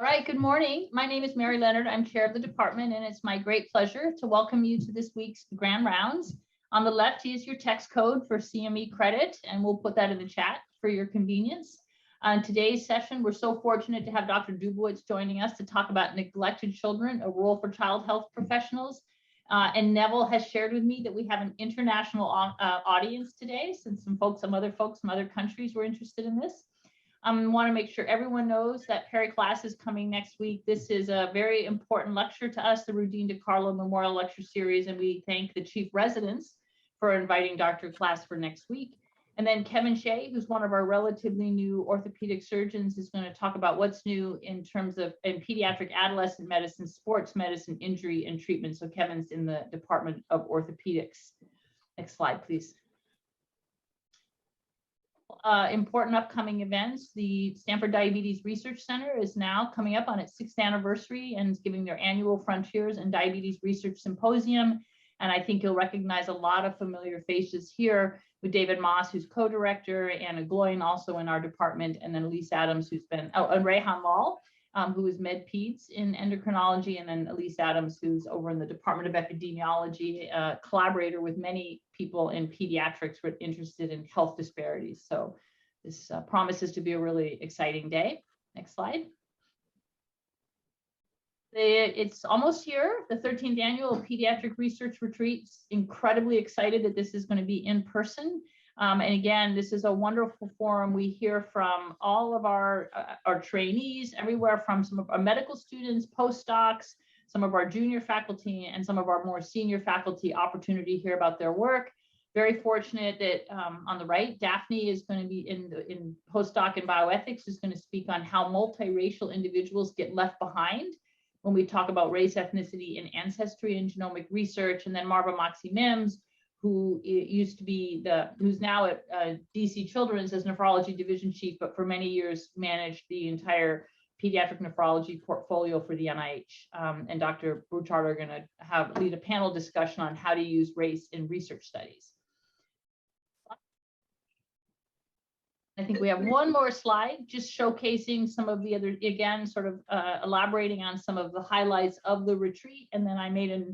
All right, good morning. My name is Mary Leonard. I'm chair of the department, and it's my great pleasure to welcome you to this week's Grand Rounds. On the left is your text code for CME credit, and we'll put that in the chat for your convenience. On today's session, we're so fortunate to have Dr. Dubowitz joining us to talk about neglected children, a role for child health professionals. And Neville has shared with me that we have an international audience today, since some other folks from other countries were interested in this. I want to make sure everyone knows that Perry class is coming next week. This is a very important lecture to us, the Rudine DiCarlo Memorial Lecture Series, and we thank the chief residents for inviting Dr. Class for next week. And then Kevin Shea, who's one of our relatively new orthopedic surgeons, is going to talk about what's new in terms of pediatric adolescent medicine, sports medicine, injury, and treatment. So Kevin's in the Department of Orthopedics. Next slide, please. Important upcoming events. The Stanford Diabetes Research Center is now coming up on its 6th anniversary and is giving their annual Frontiers in Diabetes Research Symposium. And I think you'll recognize a lot of familiar faces here with David Moss, who's co-director, Anna Gloyn, also in our department, and then Elise Adams, who's been, and Rehan Lal, who is med peds in endocrinology, and then Elise Adams, who's over in the Department of Epidemiology, a collaborator with many people in pediatrics who are interested in health disparities. So this promises to be a really exciting day. Next slide. It's almost here, the 13th annual Pediatric Research Retreat. Incredibly excited that this is going to be in person. And again, this is a wonderful forum. We hear from all of our trainees, everywhere from some of our medical students, postdocs, some of our junior faculty, and some of our more senior faculty opportunity to hear about their work. Very fortunate that on the right, Daphne is going to be in postdoc in bioethics, is going to speak on how multiracial individuals get left behind when we talk about race, ethnicity, and ancestry in genomic research. And then Marva Moxie Mims, who used to be who's now at DC Children's as nephrology division chief, but for many years managed the entire pediatric nephrology portfolio for the NIH. And Dr. Bouchard are going to lead a panel discussion on how to use race in research studies. I think we have one more slide, just showcasing some of the other, again, sort of elaborating on some of the highlights of the retreat. And then I made a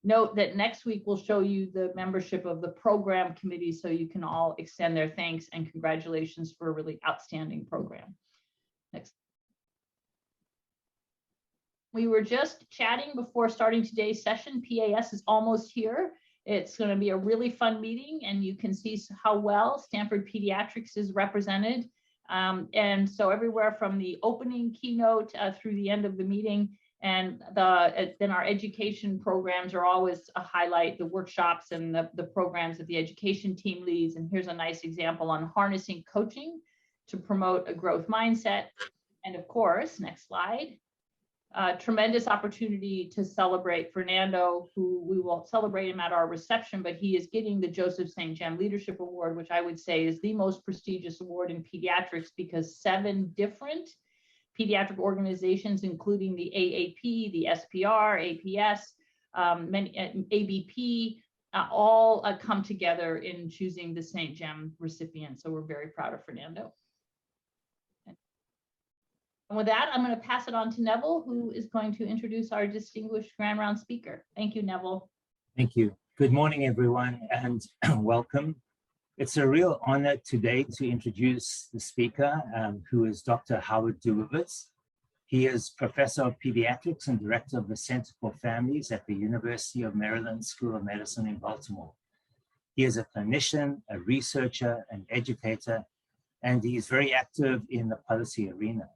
note that next week we'll show you the membership of the program committee, so you can all extend their thanks and congratulations for a really outstanding program. Next. We were just chatting before starting today's session. PAS is almost here. It's going to be a really fun meeting, and you can see how well Stanford Pediatrics is represented. And so everywhere from the opening keynote through the end of the meeting, and then our education programs are always a highlight, the workshops and the programs that the education team leads. And here's a nice example on harnessing coaching to promote a growth mindset. And of course, next slide. Tremendous opportunity to celebrate Fernando, who we will celebrate him at our reception, but he is getting the Joseph St. Jem Leadership Award, which I would say is the most prestigious award in pediatrics, because 7 different pediatric organizations, including the AAP, the SPR, APS, ABP, all come together in choosing the St. Jem recipient. So we're very proud of Fernando. And with that, I'm going to pass it on to Neville, who is going to introduce our distinguished Grand Round speaker. Thank you, Neville. Thank you. Good morning, everyone, and welcome. It's a real honor today to introduce the speaker, who is Dr. Howard Dubowitz. He is Professor of Pediatrics and Director of the Center for Families at the University of Maryland School of Medicine in Baltimore. He is a clinician, a researcher, an educator, and he is very active in the policy arena.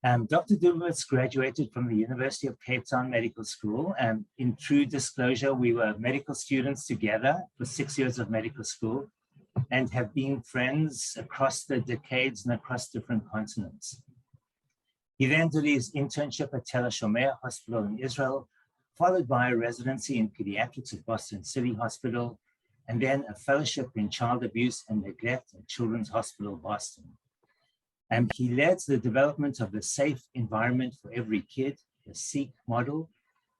Dr. Dubowitz graduated from the University of Cape Town Medical School, and in true disclosure, we were medical students together for 6 years of medical school and have been friends across the decades and across different continents. He then did his internship at Tel HaShomer Hospital in Israel, followed by a residency in pediatrics at Boston City Hospital, and then a fellowship in child abuse and neglect at Children's Hospital, Boston. And he led the development of the Safe Environment for Every Kid, the SEEK model,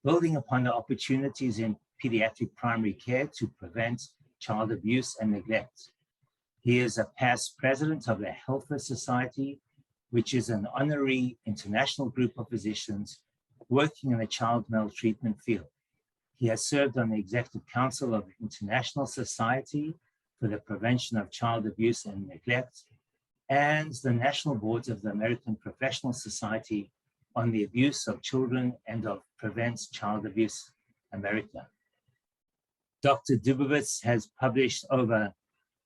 building upon the opportunities in pediatric primary care to prevent child abuse and neglect. He is a past president of the Helfer Society which is an honorary international group of physicians working in the child maltreatment field. He has served on the Executive Council of the International Society for the Prevention of Child Abuse and Neglect and the National Boards of the American Professional Society on the Abuse of Children and of Prevent Child Abuse America. Dr. Dubowitz has published over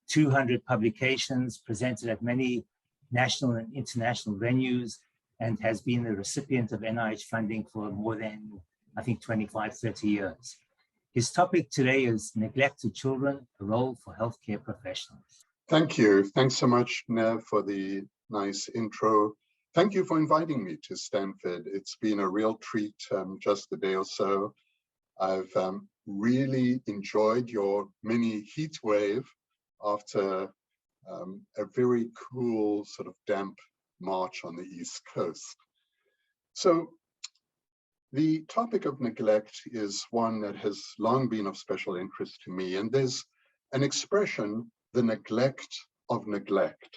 200 publications, presented at many national and international venues, and has been the recipient of NIH funding for more than, I think, 25, 30 years. His topic today is neglected children, a role for healthcare professionals. Thank you. Thanks so much, Nev, for the nice intro. Thank you for inviting me to Stanford. It's been a real treat just a day or so. I've really enjoyed your mini heat wave after a very cool sort of damp March on the East Coast. So the topic of neglect is one that has long been of special interest to me. And there's an expression, the neglect of neglect.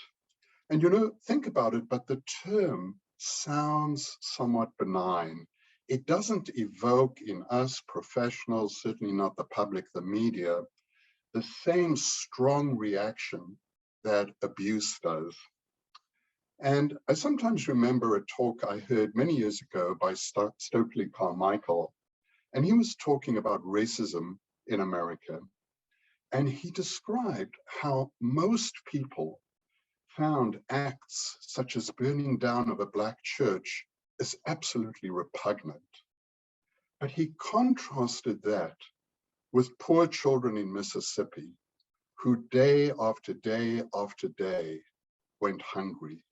And you know, think about it, but the term sounds somewhat benign. It doesn't evoke in us professionals, certainly not the public, the media, the same strong reaction that abuse does. And I sometimes remember a talk I heard many years ago by Stokely Carmichael, and he was talking about racism in America. And he described how most people found acts such as burning down of a Black church as absolutely repugnant. But he contrasted that with poor children in Mississippi who day after day after day went hungry.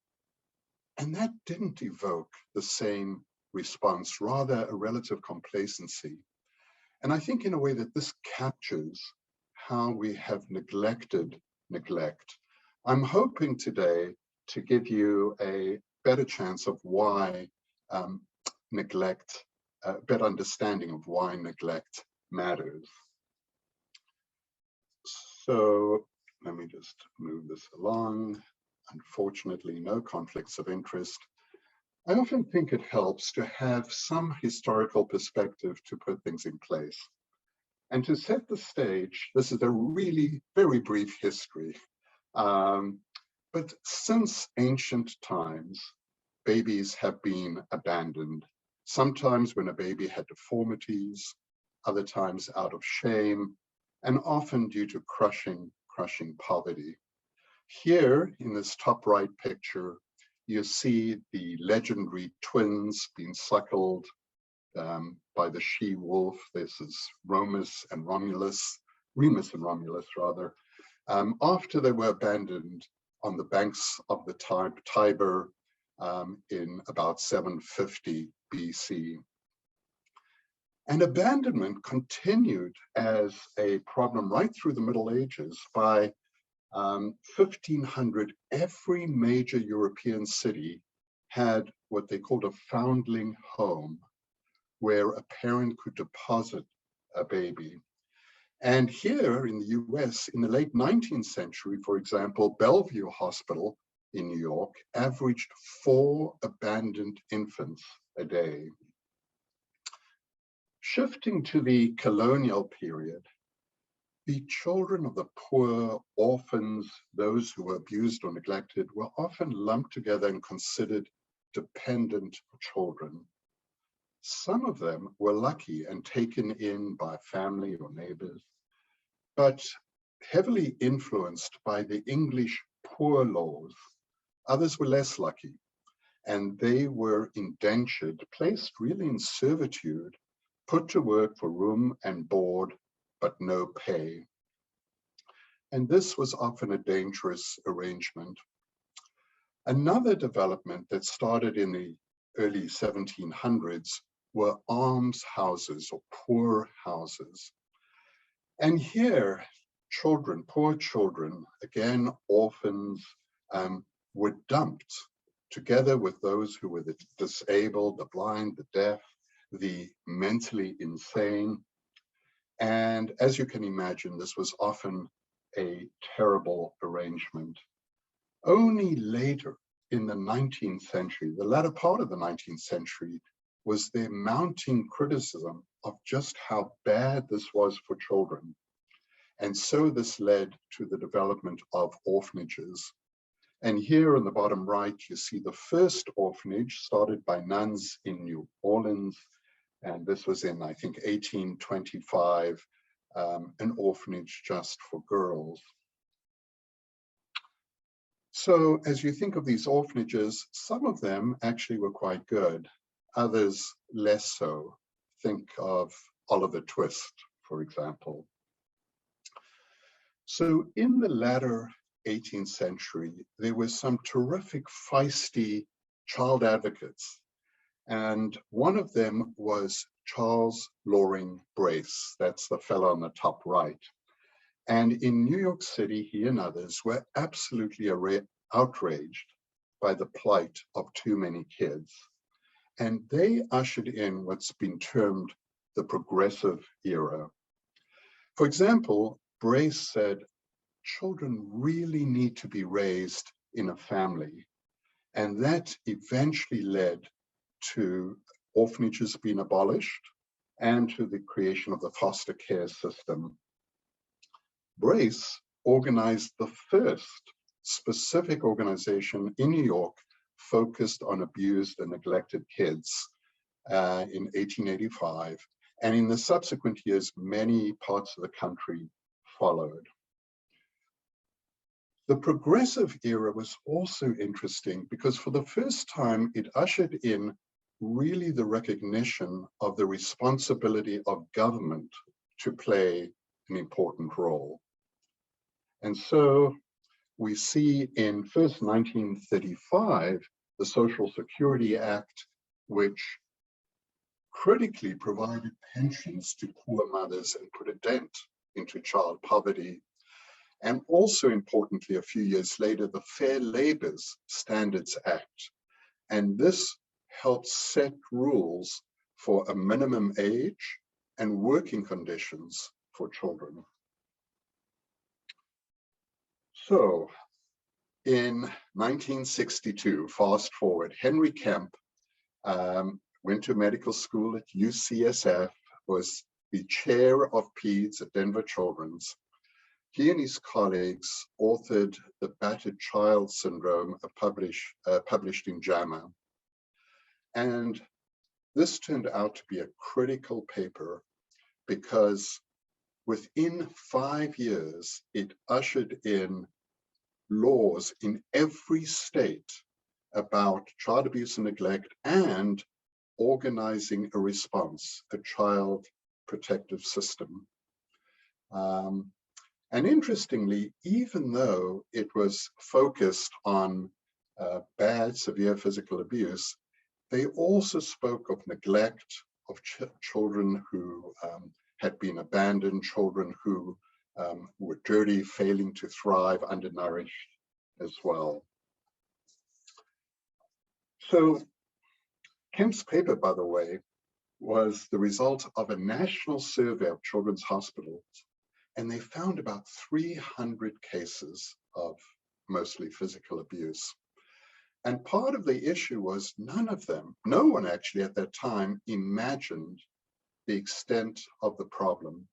And that didn't evoke the same response, rather a relative complacency. And I think in a way that this captures how we have neglected neglect. I'm hoping today to give you a better chance of why neglect, a better understanding of why neglect matters. So let me just move this along. Unfortunately, no conflicts of interest. I often think it helps to have some historical perspective to put things in place. And to set the stage, this is a really very brief history. But since ancient times, babies have been abandoned. Sometimes when a baby had deformities, other times out of shame, and often due to crushing poverty. Here in this top right picture, you see the legendary twins being suckled by the she-wolf. This is Remus and Romulus rather, after they were abandoned on the banks of the Tiber in about 750 BC. And abandonment continued as a problem right through the Middle Ages. By 1500, every major European city had what they called a foundling home, where a parent could deposit a baby. And here in the US, in the late 19th century, for example, Bellevue Hospital in New York averaged 4 abandoned infants a day. Shifting to the colonial period, the children of the poor, orphans, those who were abused or neglected, were often lumped together and considered dependent children. Some of them were lucky and taken in by family or neighbors, but heavily influenced by the English poor laws. Others were less lucky, and they were indentured, placed really in servitude, put to work for room and board, but no pay. And this was often a dangerous arrangement. Another development that started in the early 1700s were almshouses or poor houses. And here, children, poor children, again, orphans, were dumped together with those who were the disabled, the blind, the deaf, the mentally insane. And as you can imagine, this was often a terrible arrangement. Only later, in the 19th century, the latter part of the 19th century, was their mounting criticism of just how bad this was for children. And so this led to the development of orphanages. And here on the bottom right, you see the first orphanage started by nuns in New Orleans. And this was in, I think, 1825, an orphanage just for girls. So as you think of these orphanages, some of them actually were quite good, others less so. Think of Oliver Twist, for example. So in the latter 18th century, there were some terrific feisty child advocates. And one of them was Charles Loring Brace. That's the fellow on the top right. And in New York City, he and others were absolutely outraged by the plight of too many kids. And they ushered in what's been termed the progressive era. For example, Brace said, children really need to be raised in a family. And that eventually led to orphanages being abolished and to the creation of the foster care system. Brace organized the first specific organization in New York focused on abused and neglected kids in 1885. And in the subsequent years, many parts of the country followed. The progressive era was also interesting because for the first time, it ushered in really the recognition of the responsibility of government to play an important role. And so we see in first 1935, the Social Security Act, which critically provided pensions to poor mothers and put a dent into child poverty. And also importantly, a few years later, the Fair Labor Standards Act. And this helped set rules for a minimum age and working conditions for children. So in 1962, fast forward, Henry Kemp went to medical school at UCSF, was the chair of peds at Denver Children's. He and his colleagues authored The Battered Child Syndrome, published in JAMA. And this turned out to be a critical paper because within 5 years, it ushered in laws in every state about child abuse and neglect and organizing a response, a child protective system. And interestingly, even though it was focused on bad, severe physical abuse, they also spoke of neglect of children who had been abandoned, children who were dirty, failing to thrive, undernourished as well. So Kemp's paper, by the way, was the result of a national survey of children's hospitals. And they found about 300 cases of mostly physical abuse. And part of the issue was no one actually at that time imagined the extent of the problem,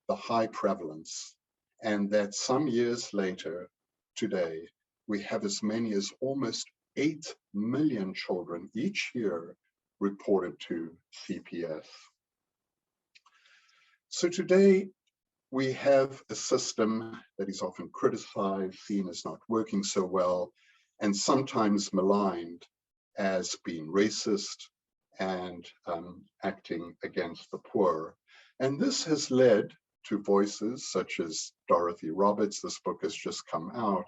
the high prevalence, and that some years later, today, we have as many as almost 8 million children each year reported to CPS. So today, we have a system that is often criticized, seen as not working so well, and sometimes maligned as being racist and acting against the poor. And this has led to voices such as Dorothy Roberts, this book has just come out,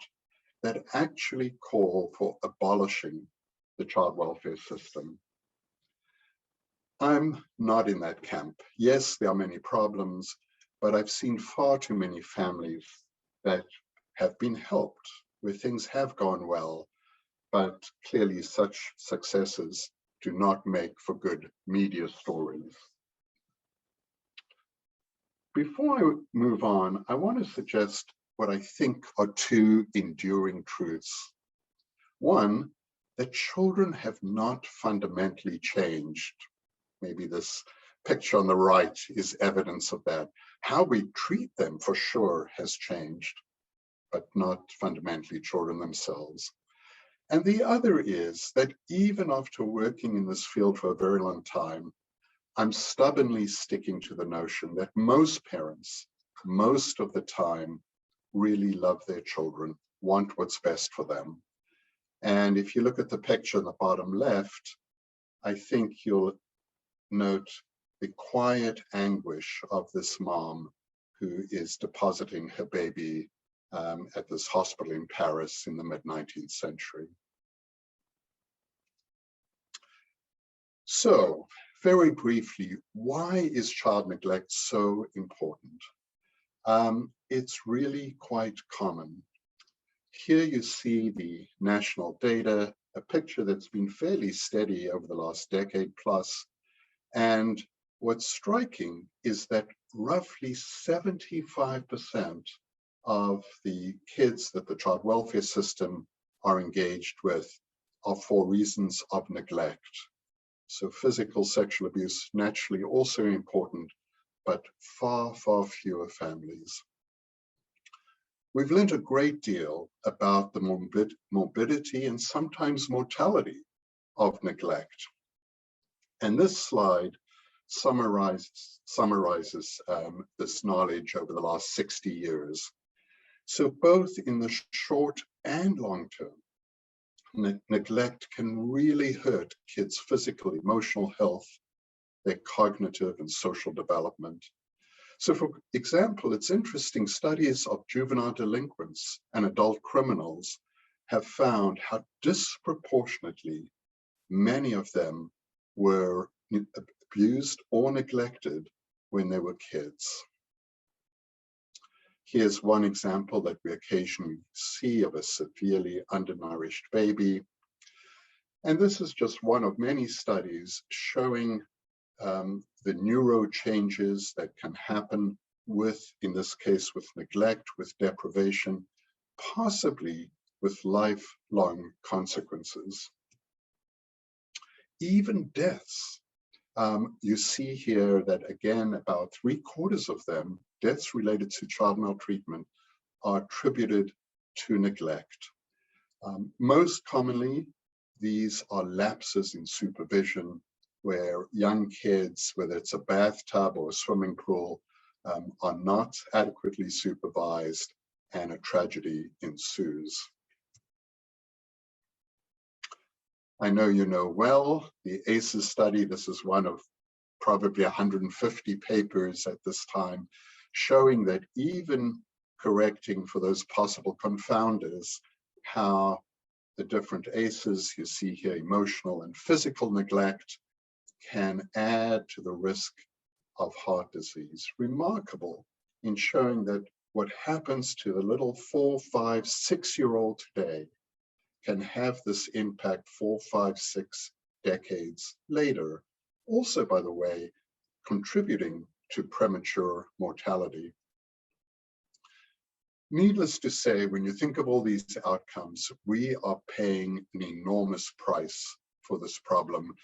that actually call for abolishing the child welfare system. I'm not in that camp. Yes, there are many problems, but I've seen far too many families that have been helped, where things have gone well, but clearly such successes do not make for good media stories. Before I move on, I want to suggest what I think are two enduring truths. One, that children have not fundamentally changed. Maybe this picture on the right is evidence of that. How we treat them for sure has changed, but not fundamentally children themselves. And the other is that even after working in this field for a very long time, I'm stubbornly sticking to the notion that most parents, most of the time, really love their children, want what's best for them. And if you look at the picture in the bottom left, I think you'll note the quiet anguish of this mom who is depositing her baby at this hospital in Paris in the mid-19th century. So, very briefly, why is child neglect so important? It's really quite common. Here you see the national data, a picture that's been fairly steady over the last decade plus. And what's striking is that roughly 75% of the kids that the child welfare system are engaged with are for reasons of neglect. So physical sexual abuse, naturally also important, but far, far fewer families. We've learned a great deal about the morbidity and sometimes mortality of neglect. And this slide summarizes this knowledge over the last 60 years. So both in the short and long term, neglect can really hurt kids' physical, emotional health, their cognitive and social development. So for example, it's interesting, studies of juvenile delinquents and adult criminals have found how disproportionately many of them were abused or neglected when they were kids. Here's one example that we occasionally see of a severely undernourished baby. And this is just one of many studies showing the neuro changes that can happen with, in this case, with neglect, with deprivation, possibly with lifelong consequences. Even deaths. You see here that, again, about 3/4 of them, deaths related to child maltreatment, are attributed to neglect. Most commonly, these are lapses in supervision, where young kids, whether it's a bathtub or a swimming pool, are not adequately supervised and a tragedy ensues. I know you know well the ACEs study. This is one of probably 150 papers at this time, showing that even correcting for those possible confounders, how the different ACEs, you see here emotional and physical neglect, can add to the risk of heart disease. Remarkable in showing that what happens to the little 4, 5, 6-year-old today can have this impact 4, 5, 6 decades later. Also, by the way, contributing to premature mortality. Needless to say, when you think of all these outcomes, we are paying an enormous price for this problem.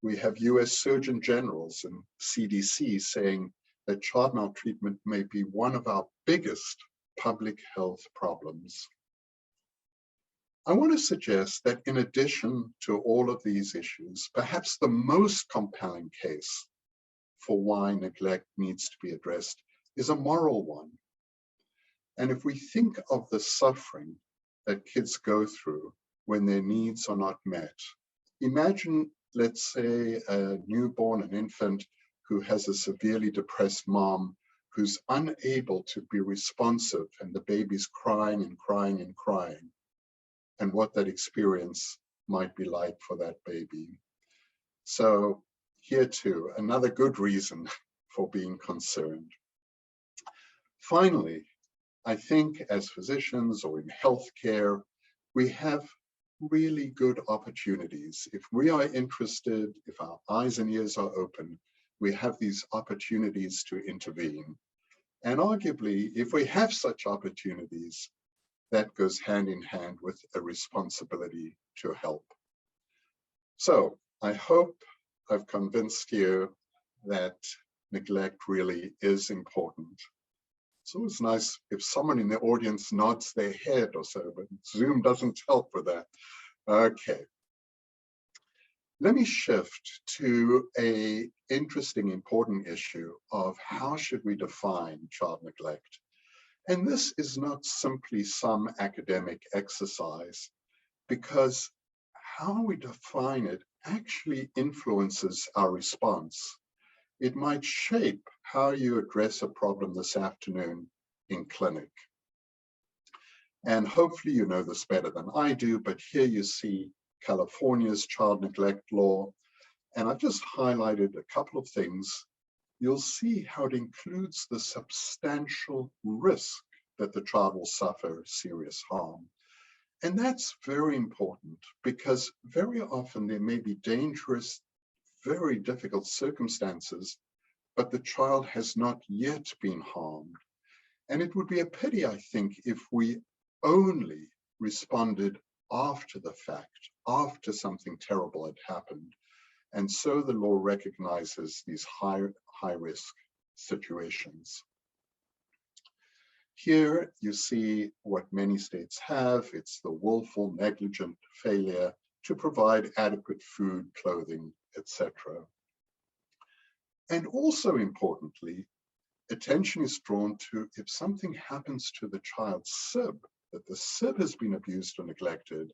We have US Surgeon Generals and CDC saying that child maltreatment may be one of our biggest public health problems. I want to suggest that in addition to all of these issues, perhaps the most compelling case for why neglect needs to be addressed is a moral one. And if we think of the suffering that kids go through when their needs are not met, imagine, let's say, a newborn, an infant who has a severely depressed mom who's unable to be responsive, and the baby's crying and crying and crying, and what that experience might be like for that baby. So here too, another good reason for being concerned. Finally, I think as physicians or in healthcare, we have really good opportunities. If we are interested, if our eyes and ears are open, we have these opportunities to intervene. And arguably, if we have such opportunities, that goes hand in hand with a responsibility to help. So I hope I've convinced you that neglect really is important. It's always nice if someone in the audience nods their head or so, but Zoom doesn't help with that. Okay. Let me shift to an interesting, important issue of how should we define child neglect? And this is not simply some academic exercise, because how we define it actually influences our response. It might shape how you address a problem this afternoon in clinic. And hopefully you know this better than I do, but here you see California's child neglect law. And I've just highlighted a couple of things. You'll see how it includes the substantial risk that the child will suffer serious harm. And that's very important because very often there may be dangerous, very difficult circumstances, but the child has not yet been harmed. And it would be a pity, I think, if we only responded after the fact, after something terrible had happened. And so the law recognizes these high-risk situations. Here you see what many states have. It's the willful, negligent failure to provide adequate food, clothing, etc. And also importantly, attention is drawn to if something happens to the child's sib, that the sib has been abused or neglected,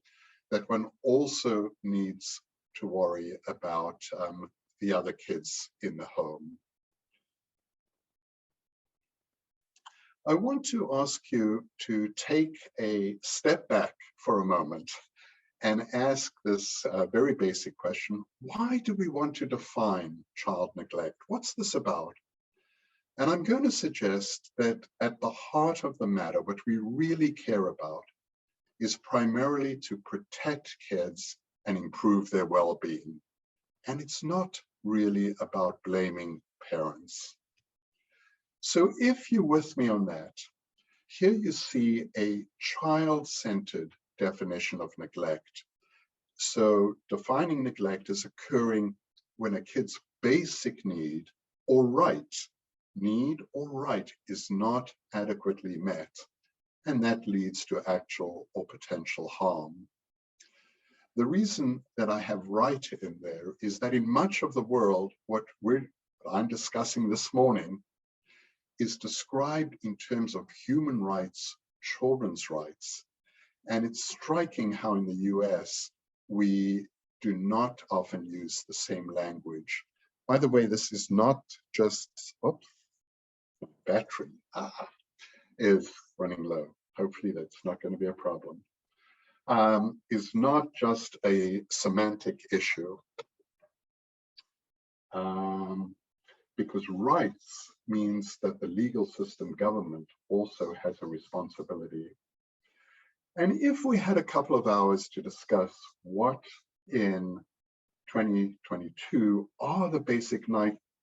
that one also needs to worry about the other kids in the home. I want to ask you to take a step back for a moment and ask this very basic question. Why do we want to define child neglect? What's this about? And I'm going to suggest that at the heart of the matter, what we really care about is primarily to protect kids and improve their well-being. And it's not really about blaming parents. So if you're with me on that, here you see a child-centered definition of neglect. So defining neglect as occurring when a kid's basic need or right is not adequately met, and that leads to actual or potential harm. The reason that I have right in there is that in much of the world, what I'm discussing this morning is described in terms of human rights, children's rights. And it's striking how in the US, we do not often use the same language. By the way, this is not just, oops, battery is running low. Hopefully that's not going to be a problem. Is not just a semantic issue. Because rights means that the legal system government also has a responsibility. And if we had a couple of hours to discuss what in 2022 are the basic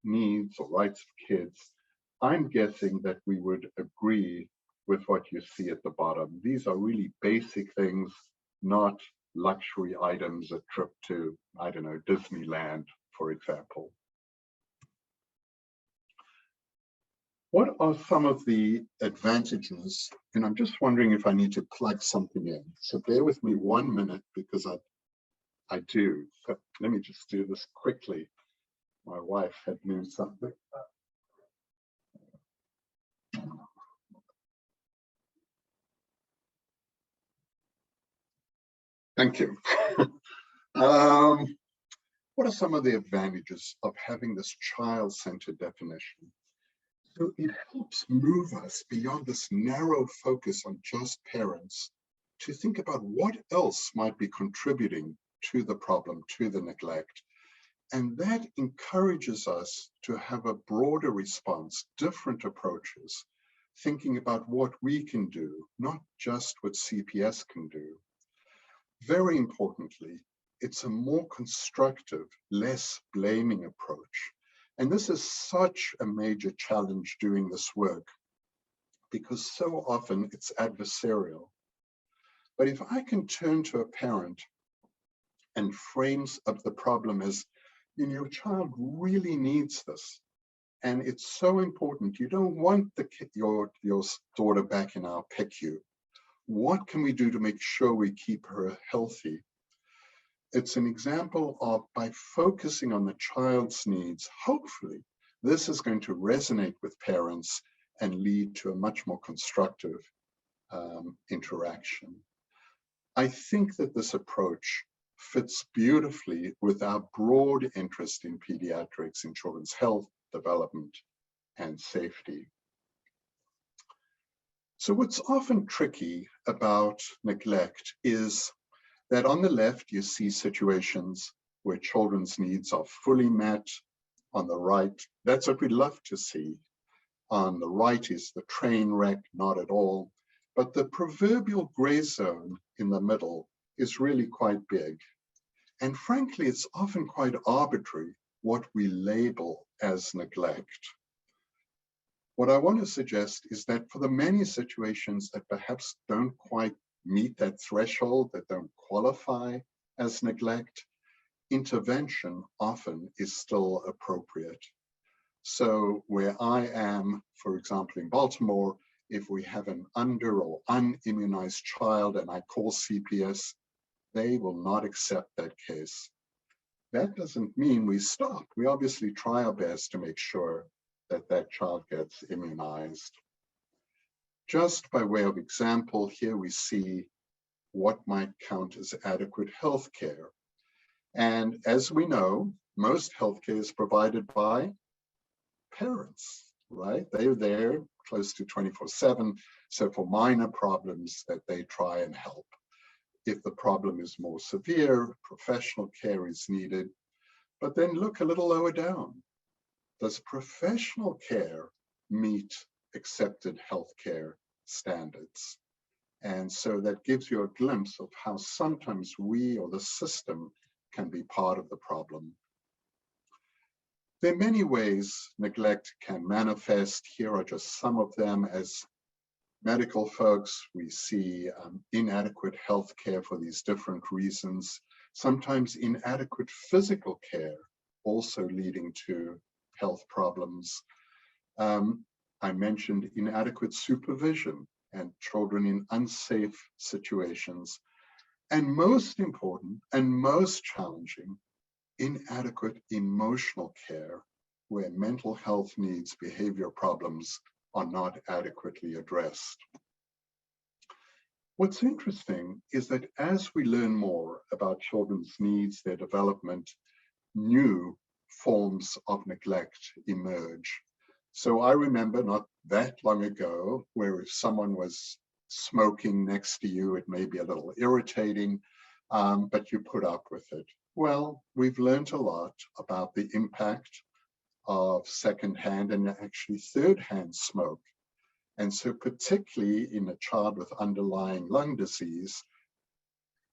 needs or rights of kids, I'm guessing that we would agree with what you see at the bottom. These are really basic things, not luxury items, a trip to, I don't know, Disneyland, for example. What are some of the advantages? And I'm just wondering if I need to plug something in. So bear with me 1 minute because I do. But let me just do this quickly. My wife had moved something. Thank you. What are some of the advantages of having this child-centered definition? So it helps move us beyond this narrow focus on just parents to think about what else might be contributing to the problem, to the neglect. And that encourages us to have a broader response, different approaches, thinking about what we can do, not just what CPS can do. Very importantly, it's a more constructive, less blaming approach. And this is such a major challenge doing this work because so often it's adversarial. But if I can turn to a parent and frames up the problem as, your child really needs this, and it's so important. You don't want your daughter back in our PICU. What can we do to make sure we keep her healthy? It's an example of, by focusing on the child's needs, hopefully this is going to resonate with parents and lead to a much more constructive interaction. I think that this approach fits beautifully with our broad interest in pediatrics, in children's health, development, and safety. So what's often tricky about neglect is that on the left, you see situations where children's needs are fully met. On the right, that's what we love to see. On the right is the train wreck, not at all. But the proverbial gray zone in the middle is really quite big. And frankly, it's often quite arbitrary what we label as neglect. What I want to suggest is that for the many situations that perhaps don't quite meet that threshold, that don't qualify as neglect, intervention often is still appropriate. So where I am, for example, in Baltimore, if we have an under or unimmunized child and I call CPS, they will not accept that case. That doesn't mean we stop. We obviously try our best to make sure that that child gets immunized. Just by way of example, here we see what might count as adequate health care. And as we know, most healthcare is provided by parents, right? They're there close to 24/7. So for minor problems that they try and help. If the problem is more severe, professional care is needed. But then look a little lower down. Does professional care meet accepted healthcare standards? And so that gives you a glimpse of how sometimes we or the system can be part of the problem. There are many ways neglect can manifest. Here are just some of them. As medical folks, we see inadequate health care for these different reasons, sometimes inadequate physical care, also leading to health problems. I mentioned inadequate supervision and children in unsafe situations. And most important and most challenging, inadequate emotional care, where mental health needs, behavior problems are not adequately addressed. What's interesting is that as we learn more about children's needs, their development, new forms of neglect emerge. So I remember not that long ago, where if someone was smoking next to you, it may be a little irritating, but you put up with it. Well, we've learned a lot about the impact of secondhand and actually third-hand smoke. And so particularly in a child with underlying lung disease,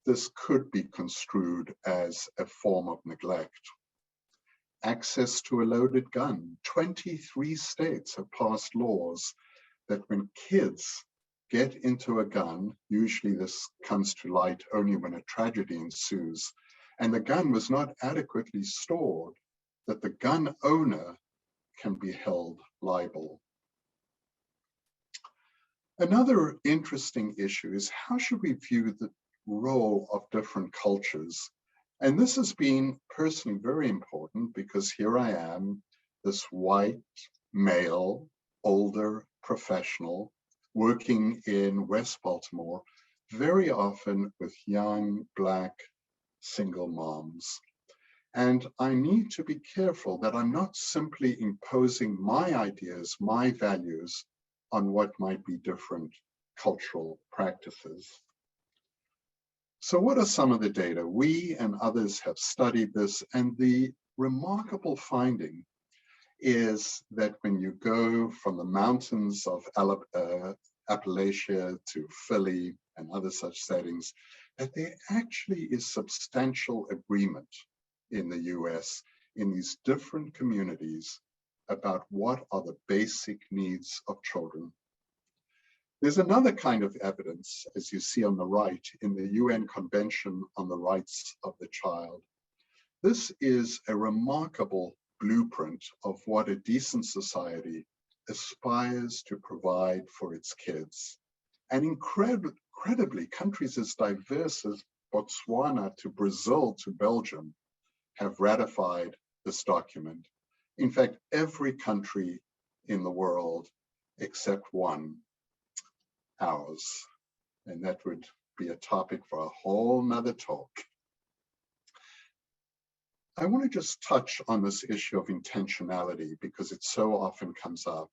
this could be construed as a form of neglect. Access to a loaded gun. 23 states have passed laws that when kids get into a gun, usually this comes to light only when a tragedy ensues, and the gun was not adequately stored, that the gun owner can be held liable. Another interesting issue is how should we view the role of different cultures? And this has been personally very important because here I am, this white, male, older professional working in West Baltimore, very often with young Black single moms. And I need to be careful that I'm not simply imposing my ideas, my values on what might be different cultural practices. So what are some of the data? We and others have studied this, and the remarkable finding is that when you go from the mountains of Appalachia to Philly and other such settings, that there actually is substantial agreement in the US in these different communities about what are the basic needs of children. There's another kind of evidence, as you see on the right, in the UN Convention on the Rights of the Child. This is a remarkable blueprint of what a decent society aspires to provide for its kids. And incredibly, countries as diverse as Botswana to Brazil to Belgium have ratified this document. In fact, every country in the world except one, ours. And that would be a topic for a whole nother talk. I want to just touch on this issue of intentionality because it so often comes up.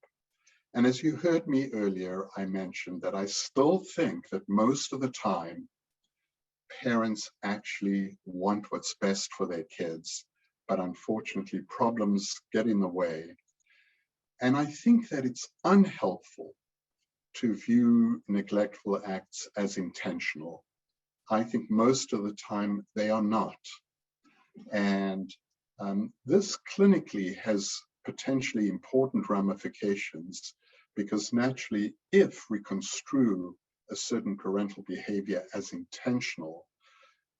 And as you heard me earlier, I mentioned that I still think that most of the time, parents actually want what's best for their kids, but unfortunately problems get in the way. And I think that it's unhelpful to view neglectful acts as intentional. I think most of the time they are not. And this clinically has potentially important ramifications because naturally, if we construe a certain parental behavior as intentional,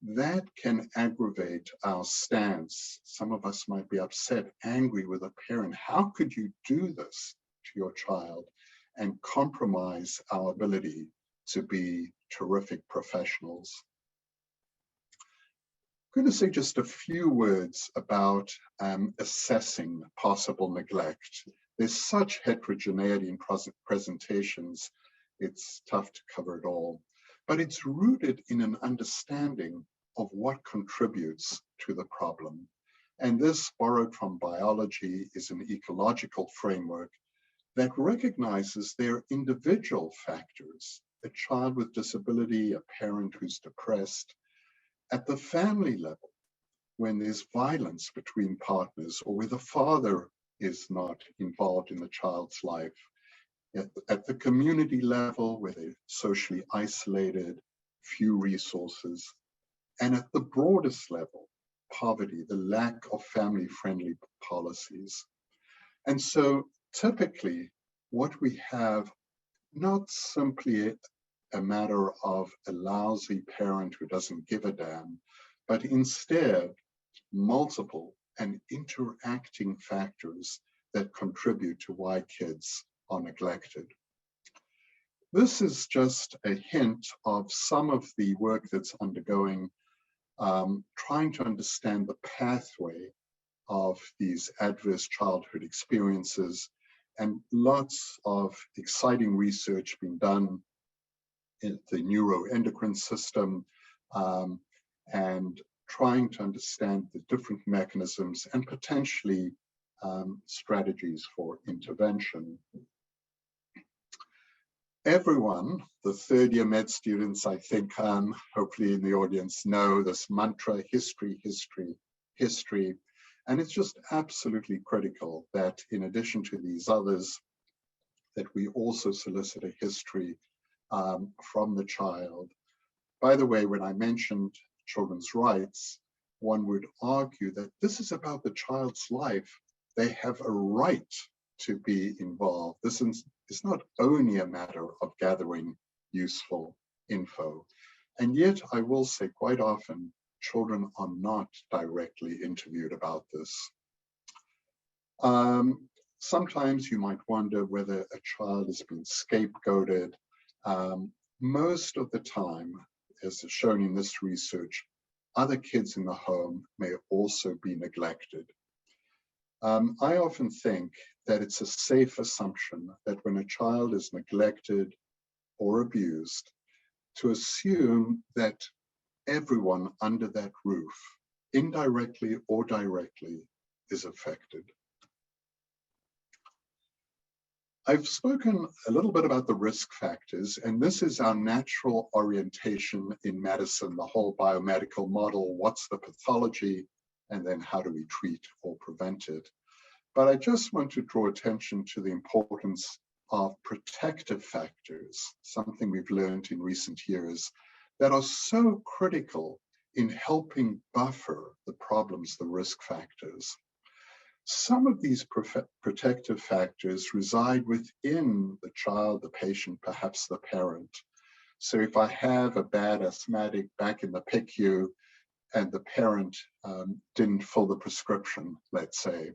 that can aggravate our stance. Some of us might be upset, angry with a parent. How could you do this to your child? And compromise our ability to be terrific professionals. I'm going to say just a few words about assessing possible neglect. There's such heterogeneity in presentations, it's tough to cover it all, but it's rooted in an understanding of what contributes to the problem. And this, borrowed from biology, is an ecological framework that recognizes there are individual factors, a child with disability, a parent who's depressed, at the family level, when there's violence between partners or where the father is not involved in the child's life, at the community level where they're socially isolated, few resources, and at the broadest level, poverty, the lack of family-friendly policies. And so typically what we have, not simply a matter of a lousy parent who doesn't give a damn, but instead multiple and interacting factors that contribute to why kids are neglected. This is just a hint of some of the work that's undergoing, trying to understand the pathway of these adverse childhood experiences, and lots of exciting research being done in the neuroendocrine system, and trying to understand the different mechanisms and potentially strategies for intervention. Everyone, the third-year med students, I think, hopefully in the audience, know this mantra, history, history, history. And it's just absolutely critical that in addition to these others, that we also solicit a history from the child. By the way, when I mentioned children's rights, one would argue that this is about the child's life. They have a right to be involved. This is not only a matter of gathering useful info. And yet, I will say quite often, children are not directly interviewed about this. Sometimes you might wonder whether a child has been scapegoated. Most of the time, as shown in this research, other kids in the home may also be neglected. I often think that it's a safe assumption that when a child is neglected or abused, to assume that everyone under that roof, indirectly or directly, is affected. I've spoken a little bit about the risk factors, and this is our natural orientation in medicine, the whole biomedical model, what's the pathology, and then how do we treat or prevent it. But I just want to draw attention to the importance of protective factors, something we've learned in recent years, that are so critical in helping buffer the problems, the risk factors. Some of these protective factors reside within the child, the patient, perhaps the parent. So if I have a bad asthmatic back in the PICU and the parent didn't fill the prescription, let's say,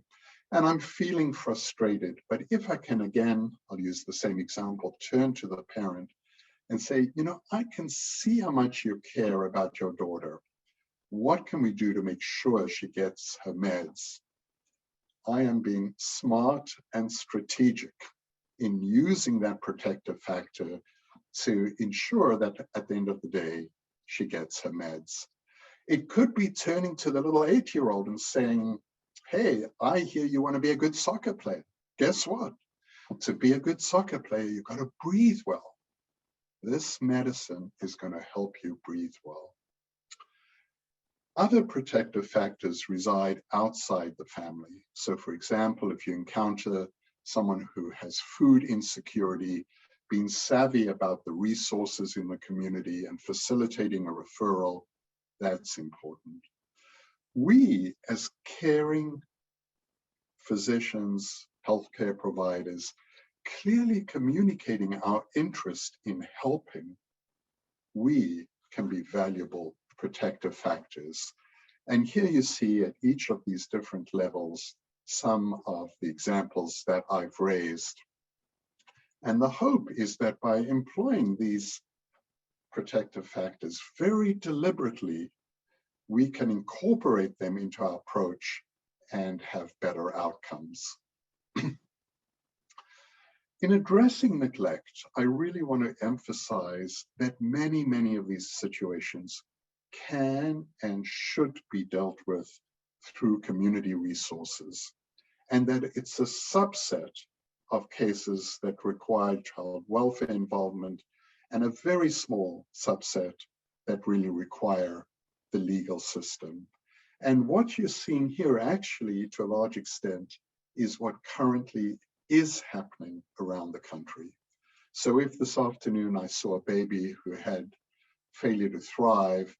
and I'm feeling frustrated, but if I can, again, I'll use the same example, turn to the parent and say, you know, I can see how much you care about your daughter. What can we do to make sure she gets her meds? I am being smart and strategic in using that protective factor to ensure that at the end of the day, she gets her meds. It could be turning to the little 8-year-old and saying, hey, I hear you want to be a good soccer player. Guess what? To be a good soccer player, you've got to breathe well. This medicine is going to help you breathe well. Other protective factors reside outside the family. So for example, if you encounter someone who has food insecurity, being savvy about the resources in the community and facilitating a referral, that's important. We, as caring physicians, healthcare providers, clearly communicating our interest in helping, we can be valuable protective factors. And here you see at each of these different levels some of the examples that I've raised. And the hope is that by employing these protective factors very deliberately, we can incorporate them into our approach and have better outcomes. In addressing neglect, I really want to emphasize that many of these situations can and should be dealt with through community resources, and that it's a subset of cases that require child welfare involvement and a very small subset that really require the legal system. And what you're seeing here actually, to a large extent, is what currently is happening around the country. So if this afternoon I saw a baby who had failure to thrive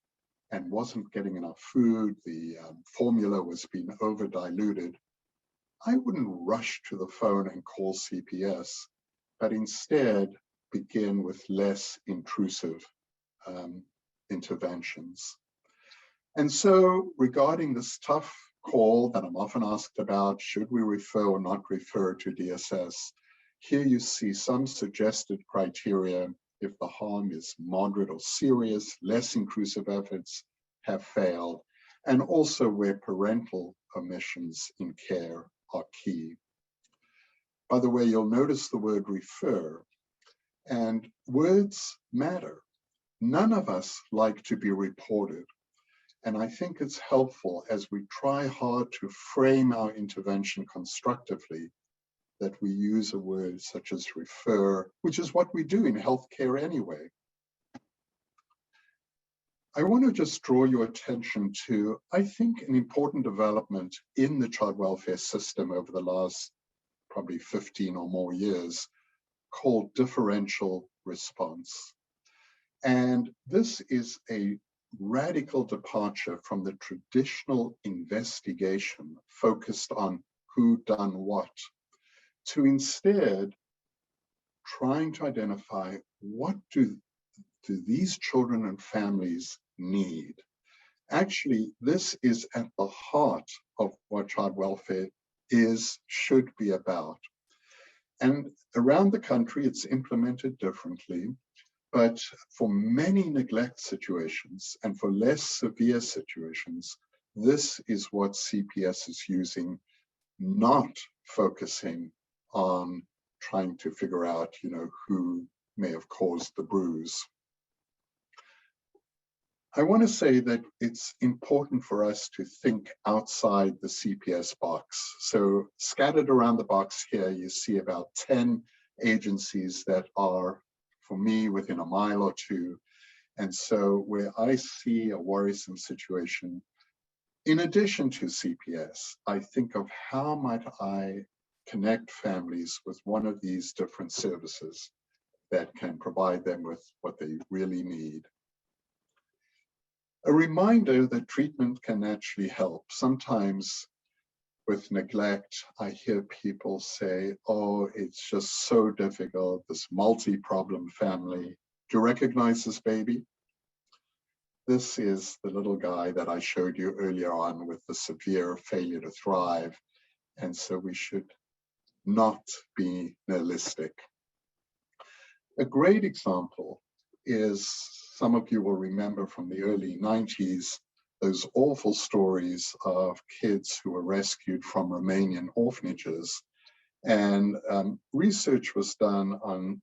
and wasn't getting enough food, the formula was being over diluted, I wouldn't rush to the phone and call CPS, but instead begin with less intrusive interventions. And so regarding this tough call that I'm often asked about, should we refer or not refer to DSS? Here you see some suggested criteria if the harm is moderate or serious, less intrusive efforts have failed, and also where parental omissions in care are key. By the way, you'll notice the word refer, and words matter. None of us like to be reported. And I think it's helpful as we try hard to frame our intervention constructively that we use a word such as refer, which is what we do in healthcare anyway. I want to just draw your attention to, I think, an important development in the child welfare system over the last probably 15 or more years called differential response. And this is a radical departure from the traditional investigation focused on who done what, to instead trying to identify what do these children and families need. Actually, this is at the heart of what child welfare should be about. And around the country, it's implemented differently. But for many neglect situations and for less severe situations, this is what CPS is using, not focusing on trying to figure out, who may have caused the bruise. I want to say that it's important for us to think outside the CPS box. So scattered around the box here, you see about 10 agencies that are, for me, within a mile or two. And so where I see a worrisome situation, in addition to CPS, I think of how might I connect families with one of these different services that can provide them with what they really need. A reminder that treatment can actually help. Sometimes with neglect, I hear people say, oh, it's just so difficult, this multi-problem family. Do you recognize this baby? This is the little guy that I showed you earlier on with the severe failure to thrive. And so we should not be nihilistic. A great example is, some of you will remember from the early 90s, those awful stories of kids who were rescued from Romanian orphanages. And research was done on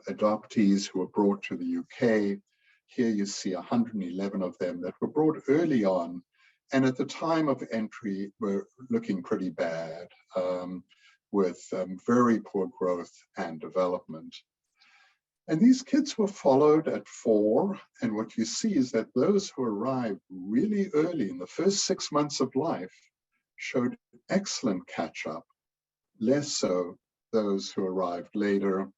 adoptees who were brought to the UK. Here you see 111 of them that were brought early on, and at the time of entry were looking pretty bad, with very poor growth and development. And these kids were followed at 4, and what you see is that those who arrived really early in the first 6 months of life showed excellent catch-up, less so those who arrived later.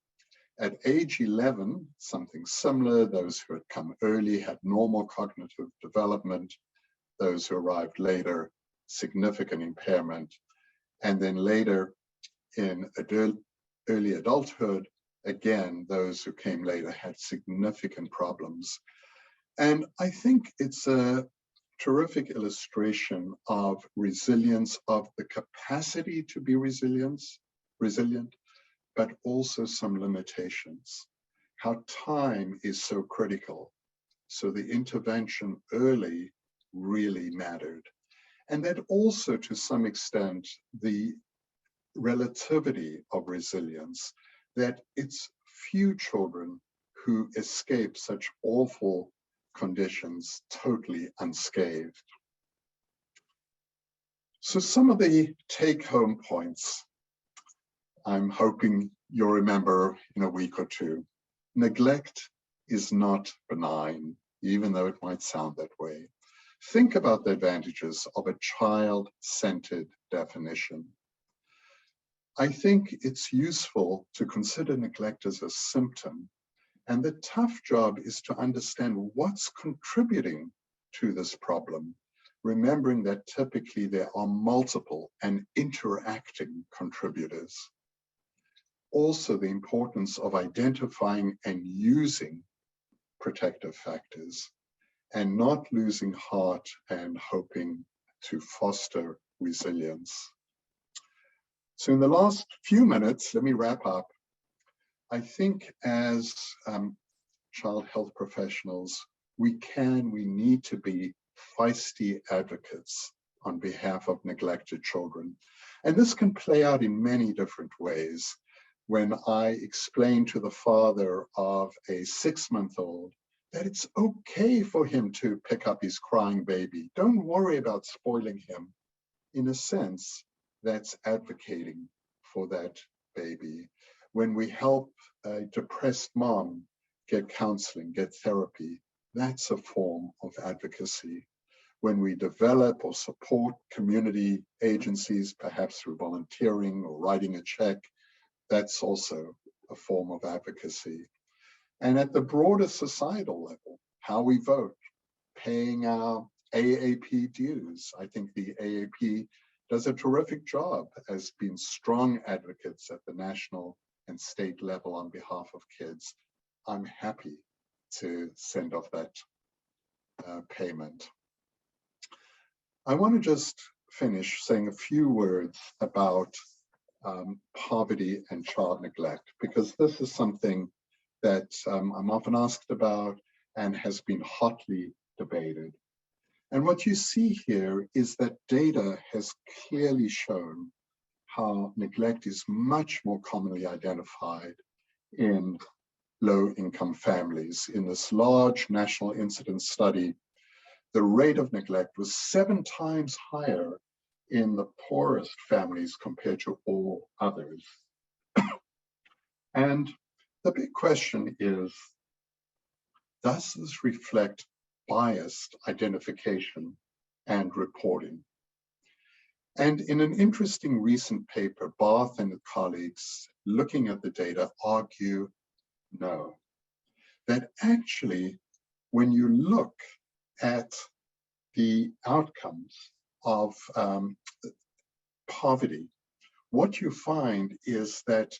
At age 11, something similar, those who had come early had normal cognitive development, those who arrived later, significant impairment, and then later in early adulthood, again, those who came later had significant problems. And I think it's a terrific illustration of resilience, of the capacity to be resilient, but also some limitations. How time is so critical. So the intervention early really mattered. And that also, to some extent, the relativity of resilience, that it's few children who escape such awful conditions totally unscathed. So some of the take-home points I'm hoping you'll remember in a week or two. Neglect is not benign, even though it might sound that way. Think about the advantages of a child-centered definition. I think it's useful to consider neglect as a symptom, and the tough job is to understand what's contributing to this problem, remembering that typically there are multiple and interacting contributors. Also, the importance of identifying and using protective factors and not losing heart and hoping to foster resilience. So in the last few minutes, let me wrap up. I think as child health professionals, we need to be feisty advocates on behalf of neglected children. And this can play out in many different ways. When I explain to the father of a 6-month-old that it's okay for him to pick up his crying baby, don't worry about spoiling him. In a sense, that's advocating for that baby. When we help a depressed mom get counseling, get therapy, that's a form of advocacy. When we develop or support community agencies, perhaps through volunteering or writing a check, that's also a form of advocacy. And at the broader societal level, how we vote, paying our AAP dues. I think the AAP does a terrific job as being strong advocates at the national and state level on behalf of kids. I'm happy to send off that payment. I want to just finish saying a few words about poverty and child neglect, because this is something that I'm often asked about and has been hotly debated. And what you see here is that data has clearly shown how neglect is much more commonly identified in low-income families. In this large national incidence study, the rate of neglect was 7 times higher in the poorest families compared to all others. And the big question is, does this reflect biased identification and reporting? And in an interesting recent paper, Barth and colleagues looking at the data argue no, that actually when you look at the outcomes of poverty, what you find is that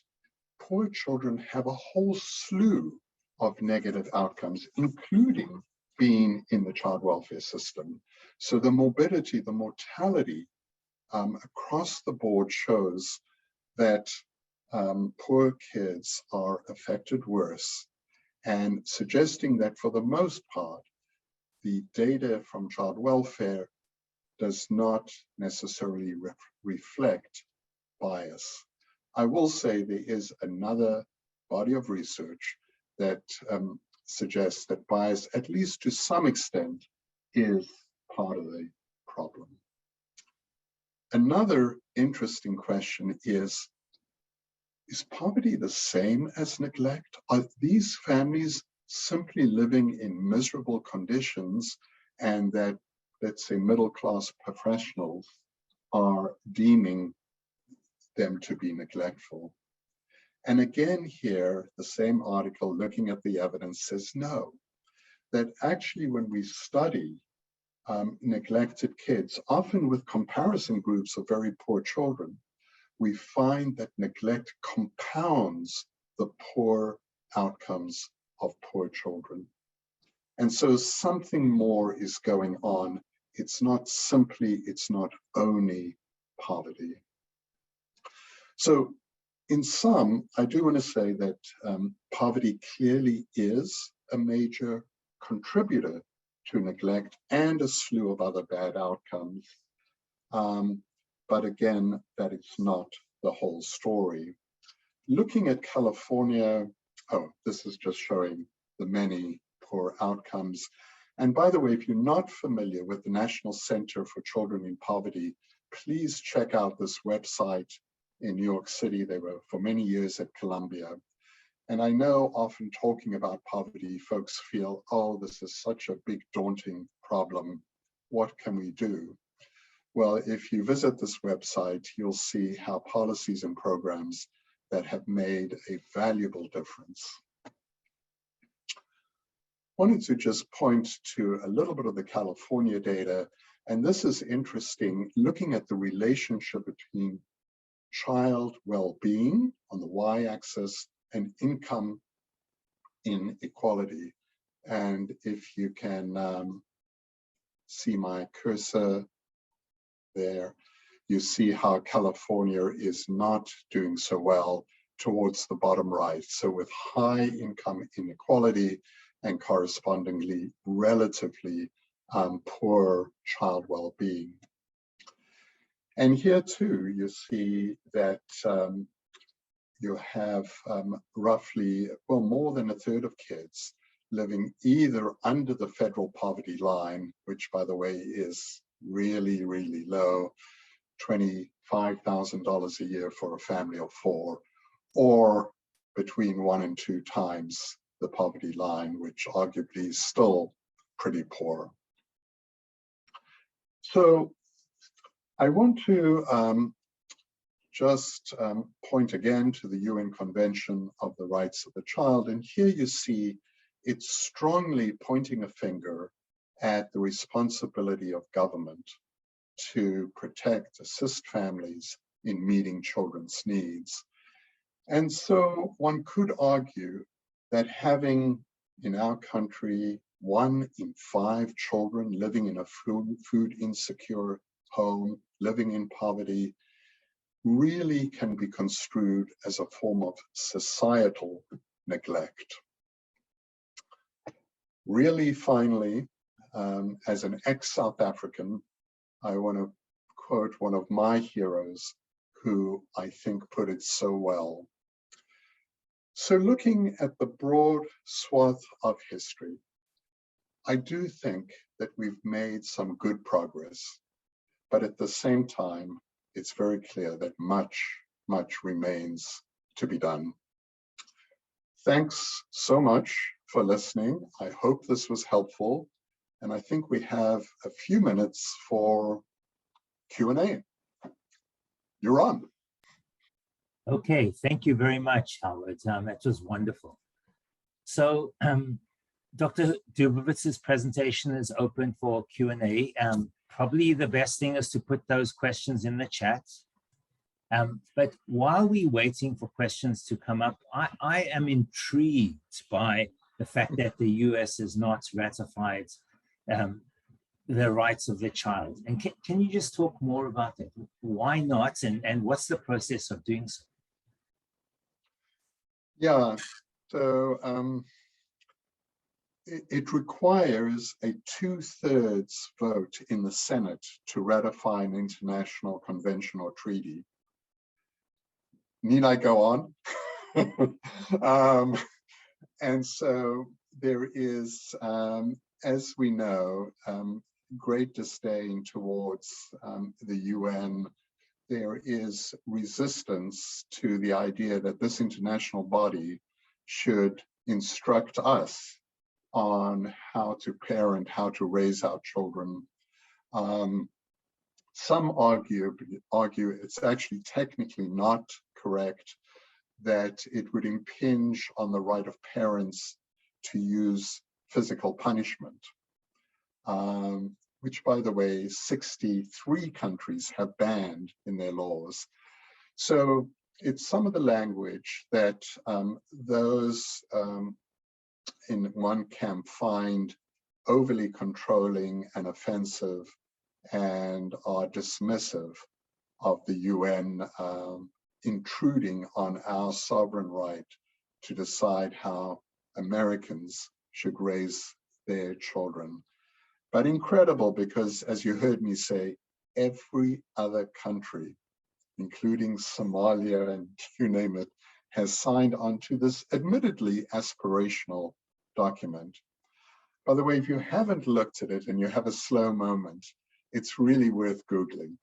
poor children have a whole slew of negative outcomes, including being in the child welfare system. So the morbidity, the mortality across the board shows that poor kids are affected worse, and suggesting that for the most part, the data from child welfare does not necessarily reflect bias. I will say there is another body of research that suggests that bias, at least to some extent, is part of the problem. Another interesting question is poverty the same as neglect? Are these families simply living in miserable conditions, and that, let's say, middle-class professionals are deeming them to be neglectful? And again here, the same article looking at the evidence says no, that actually when we study neglected kids, often with comparison groups of very poor children, we find that neglect compounds the poor outcomes of poor children. And so something more is going on. It's not only poverty. So in sum, I do want to say that poverty clearly is a major contributor to neglect and a slew of other bad outcomes. But again, that it's not the whole story. Looking at California, this is just showing the many poor outcomes. And by the way, if you're not familiar with the National Center for Children in Poverty, please check out this website in New York City. They were for many years at Columbia. And I know often talking about poverty, folks feel, oh, this is such a big, daunting problem. What can we do? Well, if you visit this website, you'll see how policies and programs that have made a valuable difference. Wanted to just point to a little bit of the California data, and this is interesting, looking at the relationship between child well-being on the y-axis and income inequality. And if you can see my cursor there, you see how California is not doing so well towards the bottom right. So with high income inequality and correspondingly relatively poor child well-being. And here too, you see that you have roughly, well, more than a third of kids living either under the federal poverty line, which by the way is really, really low, $25,000 a year for a family of 4, or between 1 and 2 times the poverty line, which arguably is still pretty poor. So I want to just point again to the UN Convention of the Rights of the Child. And here you see it's strongly pointing a finger at the responsibility of government to protect, assist families in meeting children's needs. And so one could argue that having in our country 1 in 5 children living in a food insecure home, living in poverty, really can be construed as a form of societal neglect. Really, finally, as an ex-South African, I want to quote one of my heroes who I think put it so well. So looking at the broad swath of history, I do think that we've made some good progress, but at the same time, it's very clear that much, much remains to be done. Thanks so much for listening. I hope this was helpful. And I think we have a few minutes for Q&A. You're on. Okay, thank you very much, Howard. That was wonderful. So Dr. Dubowitz's presentation is open for Q&A. Probably the best thing is to put those questions in the chat. But while we're waiting for questions to come up, I am intrigued by the fact that the US has not ratified the rights of the child. And can you just talk more about that? Why not? And what's the process of doing so? Yeah, so it requires a 2/3 vote in the Senate to ratify an international convention or treaty. Need I go on? And so there is, as we know, great disdain towards the UN. There is resistance to the idea that this international body should instruct us on how to parent, how to raise our children. Some argue it's actually technically not correct, that it would impinge on the right of parents to use physical punishment, which, by the way, 63 countries have banned in their laws. So it's some of the language that those in one camp find overly controlling and offensive and are dismissive of the UN intruding on our sovereign right to decide how Americans should raise their children. But incredible, because as you heard me say, every other country, including Somalia and you name it, has signed on to this admittedly aspirational document. By the way, if you haven't looked at it and you have a slow moment, it's really worth Googling,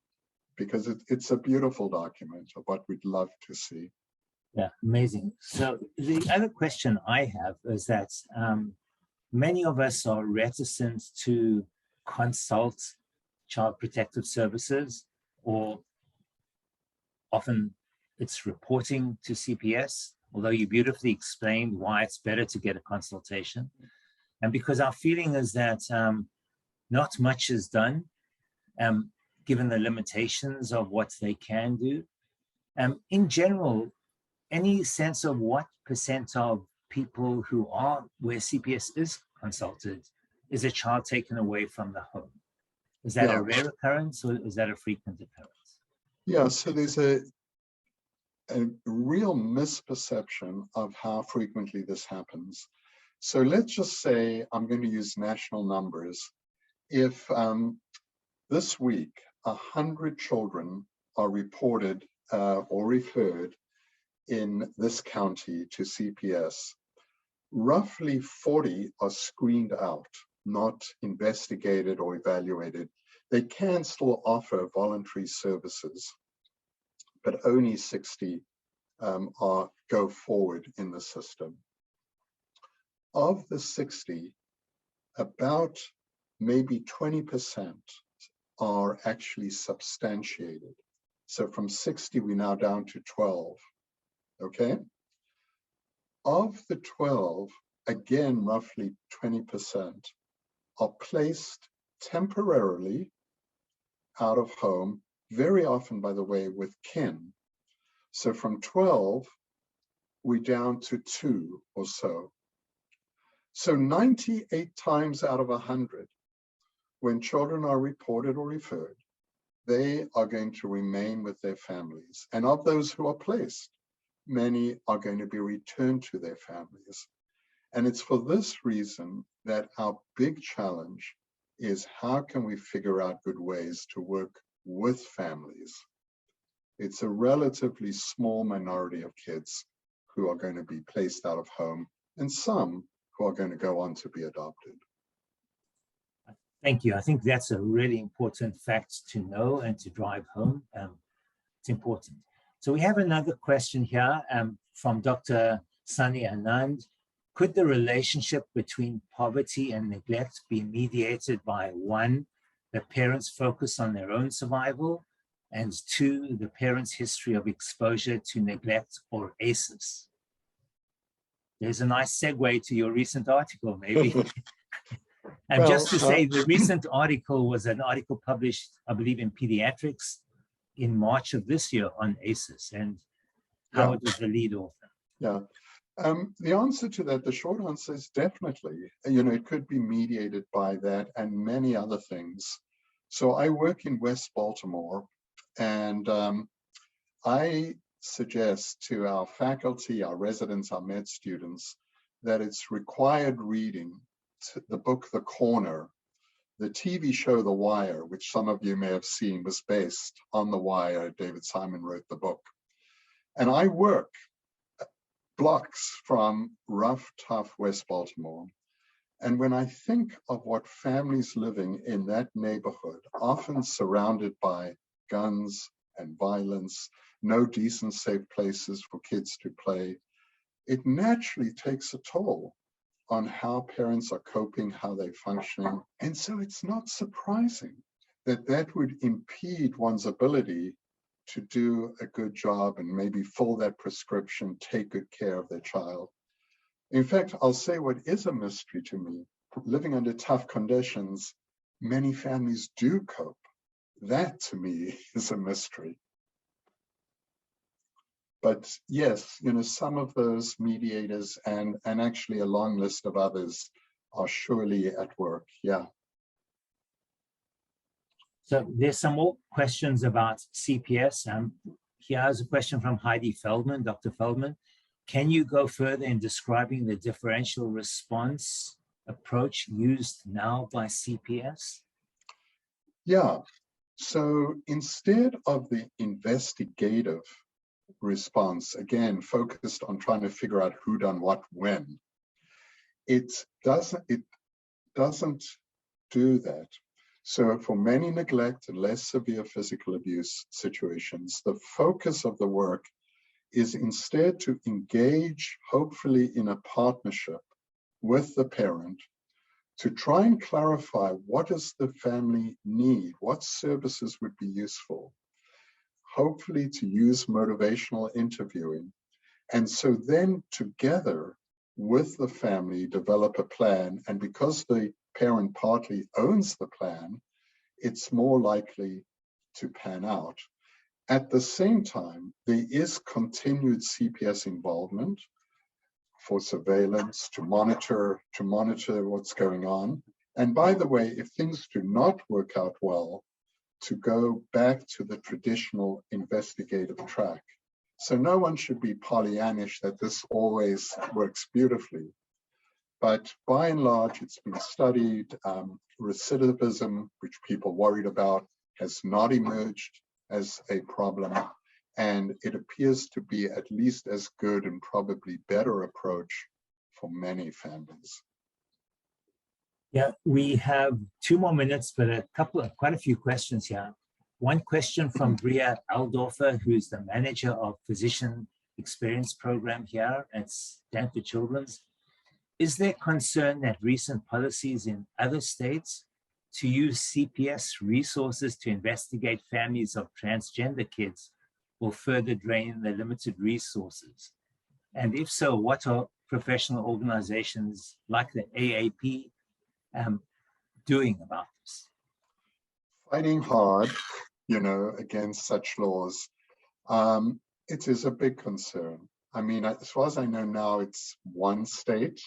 because it's a beautiful document of what we'd love to see. Yeah, amazing. So the other question I have is that many of us are reticent to consult Child Protective Services, or often it's reporting to CPS, although you beautifully explained why it's better to get a consultation. And because our feeling is that not much is done, given the limitations of what they can do. In general, any sense of what % of people who are where CPS is consulted is a child taken away from the home? Is that a rare occurrence, or is that a frequent occurrence? Yeah, so there's a real misperception of how frequently this happens. So let's just say, I'm going to use national numbers. If this week 100 children are reported or referred in this county to CPS, roughly 40 are screened out, not investigated or evaluated. They can still offer voluntary services, but only 60 go forward in the system. Of the 60, about maybe 20% are actually substantiated. So from 60, we're now down to 12, okay? Of the 12, again, roughly 20% are placed temporarily out of home, very often, by the way, with kin. So from 12, we're down to 2 or so. So 98 times out of 100, when children are reported or referred, they are going to remain with their families. And of those who are placed, many are going to be returned to their families. And it's for this reason that our big challenge is, how can we figure out good ways to work with families? It's a relatively small minority of kids who are going to be placed out of home, and some who are going to go on to be adopted. Thank you. I think that's a really important fact to know and to drive home. It's important. So we have another question here from Dr. Sunny Anand. Could the relationship between poverty and neglect be mediated by, 1, the parents' focus on their own survival, and 2, the parents' history of exposure to neglect or ACEs? There's a nice segue to your recent article, maybe. And well, just to say, the recent article was an article published, I believe, in Pediatrics, in March of this year on ACEs, and Howard was the lead author. Yeah. The answer to that, the short answer is definitely, it could be mediated by that and many other things. So I work in West Baltimore, and I suggest to our faculty, our residents, our med students, that it's required reading the book The Corner. The TV show The Wire, which some of you may have seen, was based on The Wire. David Simon wrote the book. And I work blocks from rough, tough West Baltimore. And when I think of what families living in that neighborhood, often surrounded by guns and violence, no decent, safe places for kids to play, it naturally takes a toll on how parents are coping, how they're functioning. And so it's not surprising that that would impede one's ability to do a good job and maybe fill that prescription, take good care of their child. In fact, I'll say what is a mystery to me. Living under tough conditions, many families do cope. That to me is a mystery. But yes, some of those mediators and actually a long list of others are surely at work, yeah. So there's some more questions about CPS. Here's a question from Heidi Feldman, Dr. Feldman. Can you go further in describing the differential response approach used now by CPS? Yeah, so instead of the investigative response, again, focused on trying to figure out who done what when, it doesn't do that. So for many neglect and less severe physical abuse situations, the focus of the work is instead to engage, hopefully in a partnership with the parent, to try and clarify what does the family need, what services would be useful, hopefully to use motivational interviewing. And so then together with the family, develop a plan. And because the parent partly owns the plan, it's more likely to pan out. At the same time, there is continued CPS involvement for surveillance, to monitor what's going on. And by the way, if things do not work out well, to go back to the traditional investigative track. So no one should be Pollyannish that this always works beautifully. But by and large, it's been studied. Recidivism, which people worried about, has not emerged as a problem. And it appears to be at least as good and probably better approach for many families. Yeah, we have 2 more minutes, but quite a few questions here. One question from Bria Aldorfer, who's the manager of Physician Experience Program here at Stanford Children's. Is there concern that recent policies in other states to use CPS resources to investigate families of transgender kids will further drain the limited resources? And if so, what are professional organizations like the AAP doing about this? Fighting hard, against such laws. It is a big concern. I mean, as far as I know now, it's one state,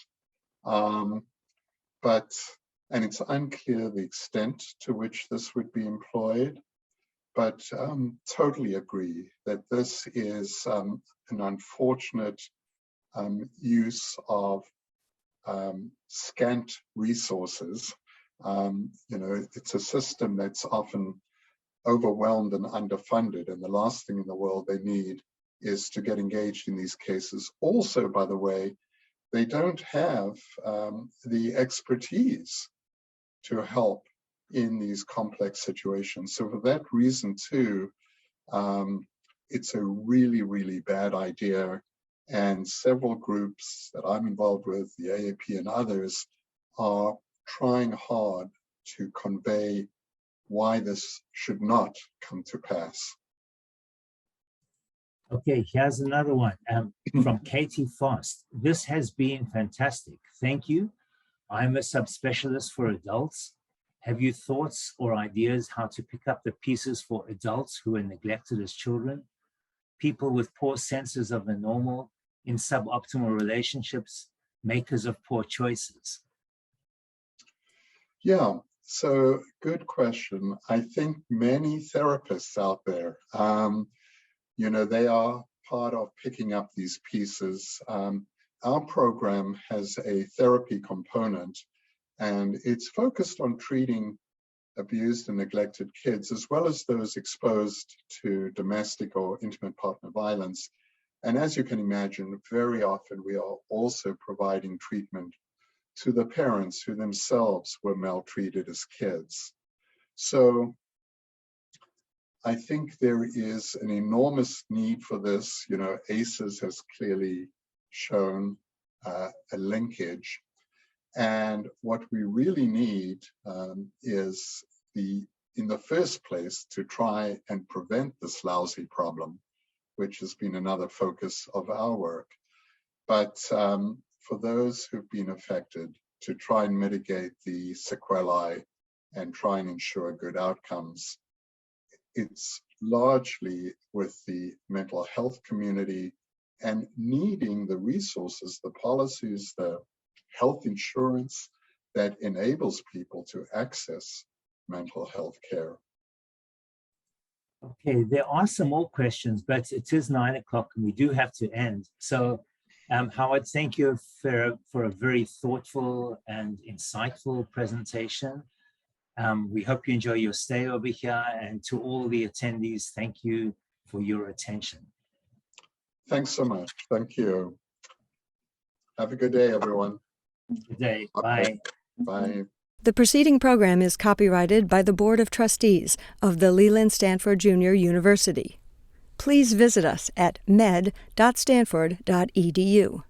and it's unclear the extent to which this would be employed, but totally agree that this is an unfortunate use of scant resources. It's a system that's often overwhelmed and underfunded, and the last thing in the world they need is to get engaged in these cases. Also, by the way, they don't have the expertise to help in these complex situations. So for that reason too, it's a really, really bad idea. And several groups that I'm involved with, the AAP and others, are trying hard to convey why this should not come to pass. Okay, here's another one from Katie Fast. This has been fantastic. Thank you. I'm a subspecialist for adults Have you thoughts or ideas how to pick up the pieces for adults who are neglected as children, people with poor senses of the normal, in suboptimal relationships, makers of poor choices? Yeah, so good question. I think many therapists out there, they are part of picking up these pieces. Our program has a therapy component, and it's focused on treating abused and neglected kids, as well as those exposed to domestic or intimate partner violence. And as you can imagine, very often we are also providing treatment to the parents who themselves were maltreated as kids. So I think there is an enormous need for this. ACEs has clearly shown a linkage. And what we really need is in the first place, to try and prevent this lousy problem, which has been another focus of our work. But for those who've been affected, to try and mitigate the sequelae and try and ensure good outcomes, it's largely with the mental health community and needing the resources, the policies, the health insurance that enables people to access mental health care. Okay, there are some more questions, but it is 9 o'clock and we do have to end. So Howard, thank you for a very thoughtful and insightful presentation. We hope you enjoy your stay over here, and to all the attendees, thank you for your attention. Thanks so much. Thank you. Have a good day, everyone. Good day. Okay. Bye. Bye. The preceding program is copyrighted by the Board of Trustees of the Leland Stanford Junior University. Please visit us at med.stanford.edu.